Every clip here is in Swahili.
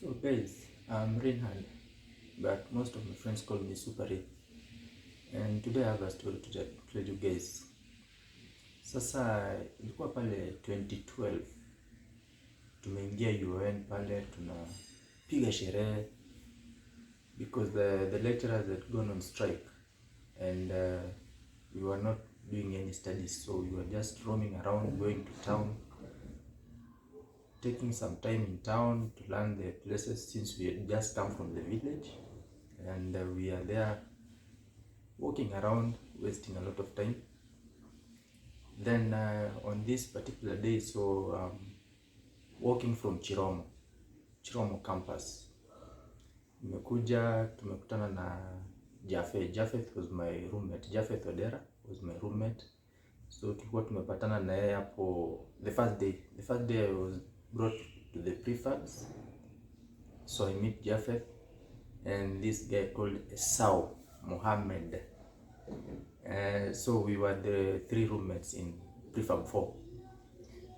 So guys, I'm Reinhard, but most of my friends call me Supa Ray. And today I have a story to tell you guys. Sasa ilikuwa pale 2012, tumeingia UN pale, tunapiga sherehe because the lecturers had gone on strike and we were not doing any studies, so we were just roaming around, going to town, taking some time in town to learn the places since we had just come from the village, and we are there walking around, wasting a lot of time. Then on this particular day, so walking from Chiromo campus, tumekutana na Japheth was my roommate. Japheth Odera was my roommate. So tulikuwa tumepatana na yeye hapo the first day I was brought to the prefabs. So I meet Japheth and this guy called Esau Mohammed. So we were the three roommates in prefab 4.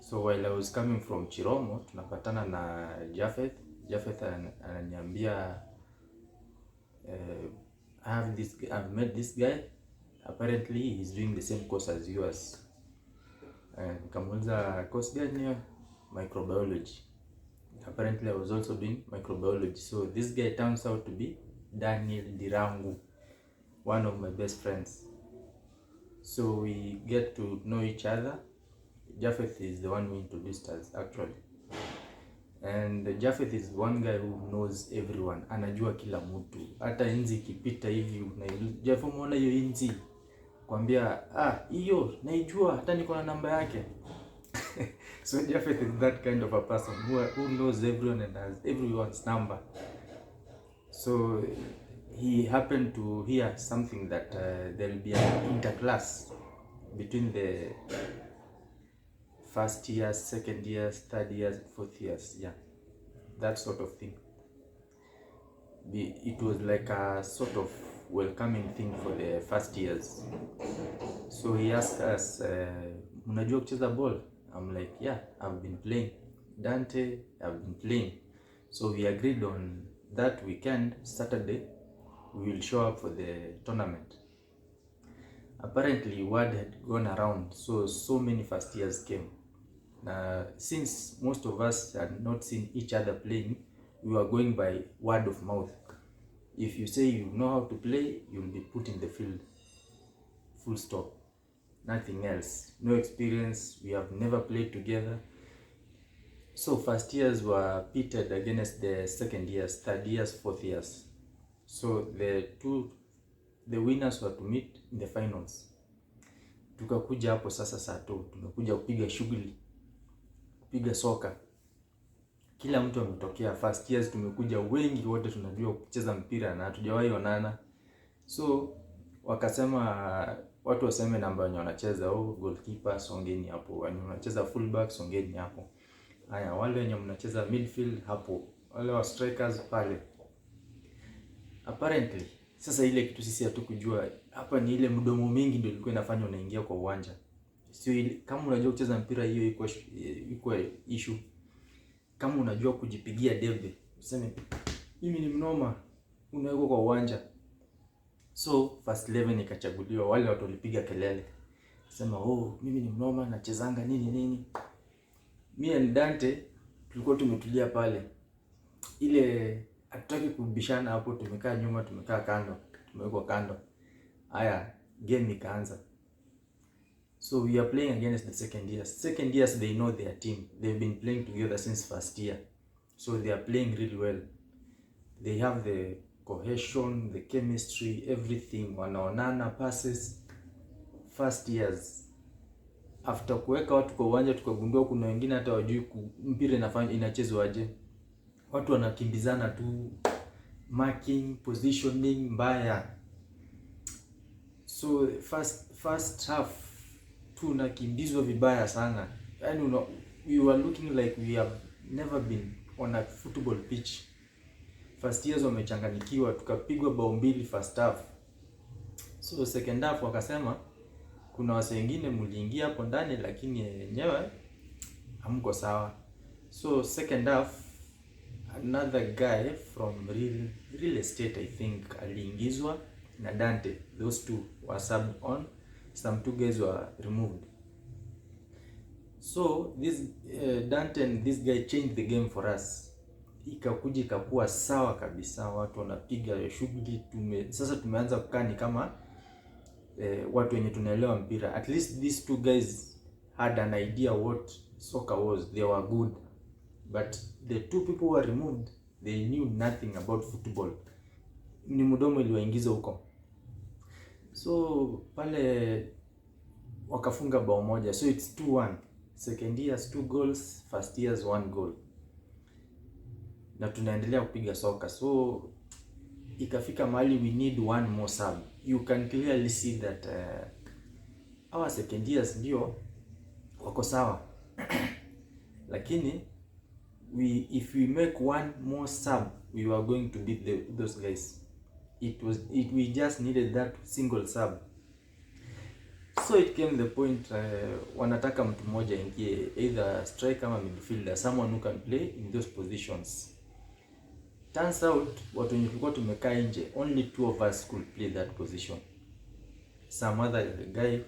So while I was coming from Chiromo, tunapatana na Japheth. Japheth ananiambia I've met this guy, apparently he's doing the same course as yours. Nikamuuliza course gani? Microbiology. Apparently I was also doing microbiology. So this guy turns out to be Daniel Dirangu, one of my best friends. So we get to know each other. Japheth is the one who introduced us actually. And Japheth is one guy who knows everyone. Anajua kila mtu. Hata inzi ikipita hivi Japheth, umeona hiyo inzi? Kwambia, hiyo naijua, hata niko na namba yake. So Japheth is that kind of a person who knows everyone and has everyone's number. So he happened to hear something that there will be an interclass between the first years, second years, third years, fourth years, yeah, that sort of thing. It was like a sort of welcoming thing for the first years. So he asked us, unajua kucheza ball? I'm like, yeah, I've been playing. Dante, I've been playing. So we agreed on that weekend, Saturday, we will show up for the tournament. Apparently word had gone around, so many first years came. Since most of us had not seen each other playing, we were going by word of mouth. If you say you know how to play, you'll be put in the field. Full stop. Nothing else. No experience. We have never played together. So first years were pitted against the second years, third years, fourth years. So the winners were to meet in the finals. Tukakuja hapo sasa saa 2, tumekuja kupiga shughuli, kupiga soka. Kila mtu ametokea. First years tumekuja wengi, wote tunajua kucheza mpira na hatujawahi onana. So wakasema watu waseme namba wenye wanacheza, goalkeeper songeni hapo, wenye wanacheza fullback songeni hapo. Haya, wale wenye mnacheza midfield hapo, wale wa strikers pale. Apparently sasa ile kitu sisi hatukujua hapa ni ile mdomo mingi ndio ilikuwa inafanya unaingia kwa uwanja. Sio ile kama unajua kucheza mpira, hiyo iko issue. Kama unajua kujipigia debe, useme mimi ni mnoma, unawekwa kwa uwanja. So first 11 ikachaguliwa, wale watu walipiga kelele. Sema mimi ni mnoma, nachezanga nini. Mimi and Dante tulikuwa tumetulia pale. Ile hatutaki kubishana hapo, tumekaa nyuma, tumekaa kando, tumewekwa kando. Haya, game ikaanza. So we are playing against the second years. Second years, they know their team. They've been playing together since first year. So they are playing really well. They have the cohesion, the chemistry, everything. Wanaonana passes. First years. After kuweka watu kwa uwanja, tukagundua kuna wengine hata wajui mpira inachezwa aje. Watu wanakimbizana tu, marking, positioning mbaya. So first half tunakimbizwa vibaya sana. Yaani we were looking like we have never been on a football pitch. First years wamechanganyikiwa, tukapigwa bao 2 first half. So second half wakasema kuna wase wengine mliingia hapo ndani lakini yenyewe hamko sawa. So second half another guy from real estate I think aliingizwa na Dante. Those two were subbed on, some two guys were removed. So this Dante and this guy changed the game for us. Ikakuja ikakuwa sawa kabisa, watu wanapiga shughuli. Sasa tumeanza kukaa ni kama watu wenye tunaelewa mpira. At least these two guys had an idea what soccer was. They were good, but the two people who were removed, they knew nothing about football. Ni mdomo iliwaingiza huko. So pale wakafunga bao moja, so it's 2-1. Second years 2 goals, first years 1 goal, na tunaendelea kupiga soka. So ikafika mahali we need one more sub. You can clearly see that our second years ndio wako sawa lakini if we make one more sub, we were going to beat those guys. We just needed that single sub. So it came the point wanataka mtu mmoja ingie, either striker ama midfielder, someone who can play in those positions. Turns out watu wenye tulikuwa tumekaa nje, only 2 of us could play that position. Some other guy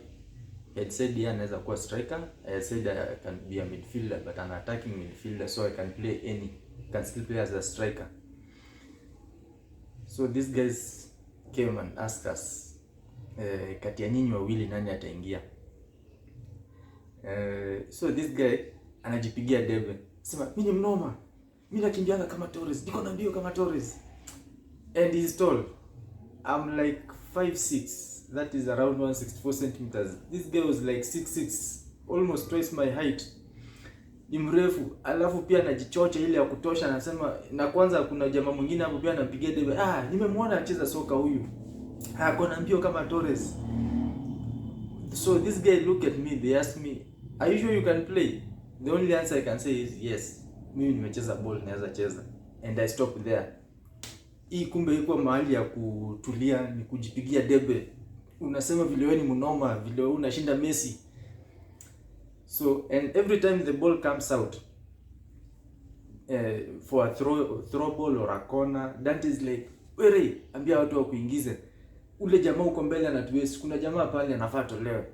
had said yeye anaweza kuwa striker. I said I can be a midfielder, but an attacking midfielder, so I can still play as a striker. So these guys came and asked us, kati ya nyinyi wawili nani ataingia? So this guy anajipigia debe, sema mimi ni mnoma, mimi nakimbianga kama Torres, niko na mbio kama Torres, and he's tall. I'm like 5'6", that is around 164 centimeters. This guy was like 6'6", almost twice my height. Ni mrefu, alafu pia anajichocha ile ya kutosha. Anasema, na kwanza kuna jamaa mwingine hapo pia anampigia debe, nimemwona anacheza soka huyu, akona mbio kama Torres. So this guy look at me, they asked me, are you sure you can play? The only answer I can say is yes. Mimi nimecheza ball, naweza cheza. And I stopped there. Hii kumbe iko mahali ya kutulia, ni kujipigia debe. Unasema vile wewe ni mnoma, vile wewe unashinda Messi. So, and every time the ball comes out for a throw ball or a corner, Dante is like, wewe ambia watu wa kuingize. Ule jamaa uko mbele anatuwezi, kuna jamaa pale anafaa tolewe.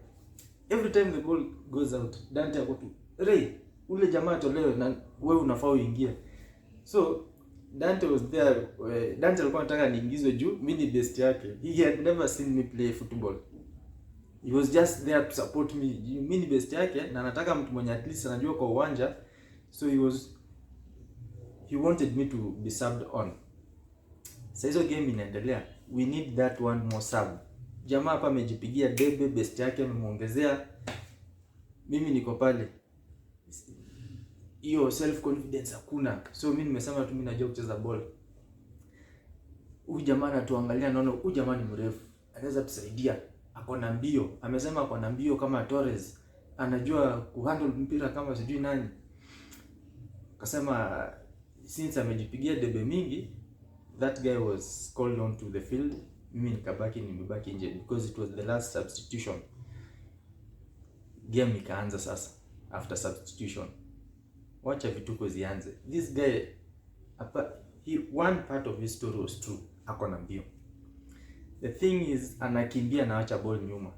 Every time the ball goes out, Dante ako tu, ule jamaa tolewe na wewe unafaa uingie. So Dante was there. Dante alikuwa anataka niingizwe juu mimi ni best yake. He had never seen me play football. He was just there to support me. Mimi ni best yake na anataka mtu mwenye at least anajua kwa uwanja. So he wanted me to be subbed on. Sasa hizo game inaendelea. We need that one more sub. Jamaa hapa amejipigia debe, best yake amemuongezea. Mimi niko pale. Hiyo self confidence hakuna. So mimi nimesema tu mimi najua kucheza ball. Huyu jamaa anatuangalia, naona huyu jamaa ni mrefu, anaweza tusaidia. Ako na mbio. Amesema ako na mbio kama Torres. Anajua kuhandle mpira kama sijui nani. Akasema since amejipigia debe mingi, that guy was called on to the field. Mimi nimebaki nje because it was the last substitution. Game ikaanza sasa after substitution. Wacha vituko zianze. This guy one part of his story was true. Ako na mbio. The thing is anakimbia na acha ball nyuma.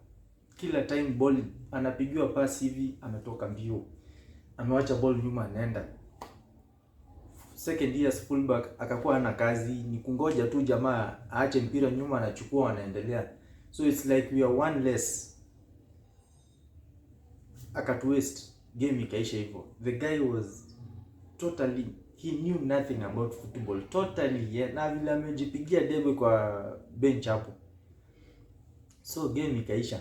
Kila time ball anapigiwa pass hivi ametoka mbio. Amewacha ball nyuma anaenda. Second years fullback akakuwa hana kazi, ni kungoja tu jamaa aache mpira nyuma anachukua anaendelea. So it's like we are one less. Akatwaste, game ikaisha hivyo. The guy was totally, he knew nothing about football totally, yeah. Na vile amejipigia debe kwa bench hapo. So game ikaisha.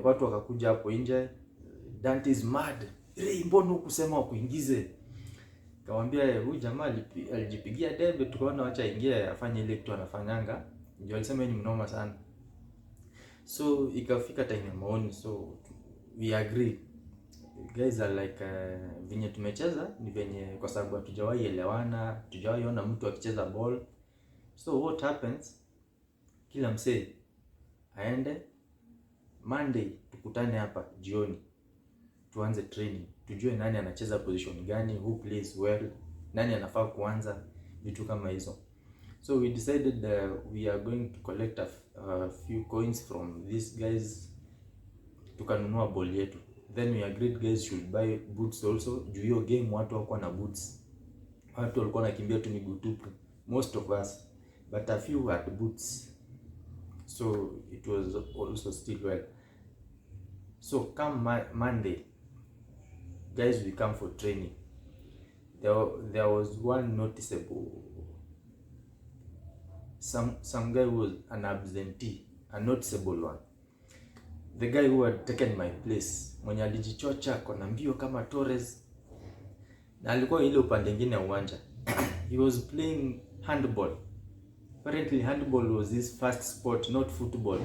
Watu wakakuja hapo nje. Dante is mad. Mbona hukusema kuingize? Kawaambia huyu jamaa alijipigia debe, tukaona acha ingia afanye ile kitu anafanyanga. Ndio alisema ni mnoma sana. So ikafika time ya maoni, so we agree. Guys are like venye tumecheza ni venye, kwa sababu hatujawahi elewana, hatujawahi ona mtu akicheza ball. So what happens, kila msee aende Monday tukutane hapa jioni, tuanze training, tujue nani anacheza position gani, who plays well, nani anafaa kuanza, vitu kama hizo. So we decided we are going to collect a few coins from these guys, tukanunua ball yetu. Then we agreed guys should buy boots also, juu hiyo game watu hawakuwa na boots, watu walikuwa nakimbia tu miguu tupu, most of us, but a few had boots, so it was also still well. So come Monday guys, we come for training. There was one noticeable, some guy who was an absentee, a noticeable one. The guy who had taken my place, mwenye alijichocha kona mbio kama Torres, na alikuwa ile upande mwingine wa uwanja. He was playing handball. Apparently handball was his first sport, not football,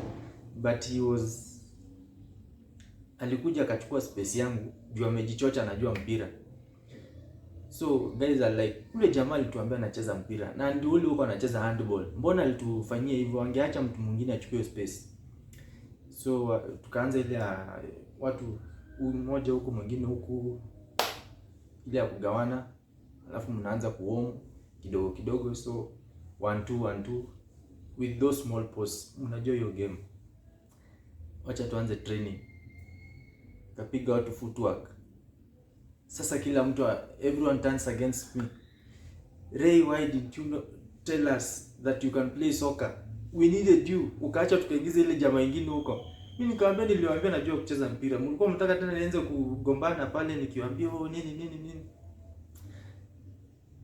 but alikuja akachukua space yangu juu amejichocha, anajua mpira. So guys are like, ule jamaa alituambia anacheza mpira na ndio ule huko anacheza handball, mbona alitufanyia hivyo? Angeacha mtu mwingine achukue space. So tukaanza ile watu mmoja huku mwingine huku, ile ya kugawana, alafu mnaanza kuom kidogo kidogo. So 1-2 with those small posts, mnajua hiyo game. Wacha tuanze training, kapiga watu footwork. Sasa kila mtu, everyone turns against me. Ray, why did you tell us that you can play soccer? We needed you. Ukaacha tukaingiza ile jamaa nyingine huko. Mimi nikamwambia, niliwaambia najua kucheza mpira. Mlikuwa mnataka tena nianze kugombana pale nikiwaambia nini.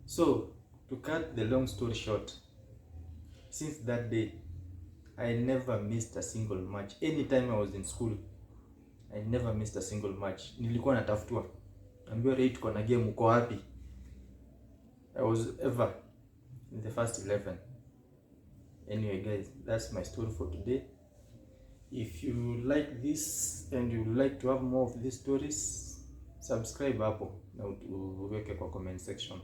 So to cut the long story short, since that day I never missed a single match. Anytime I was in school, I never missed a single match. Nilikuwa natafutwa, naambiwa Ray, tuko na game, uko wapi? I was ever in the first 11. Anyway guys, that's my story for today. If you like this and you would like to have more of these stories, subscribe hapo na uweke kwa comment section.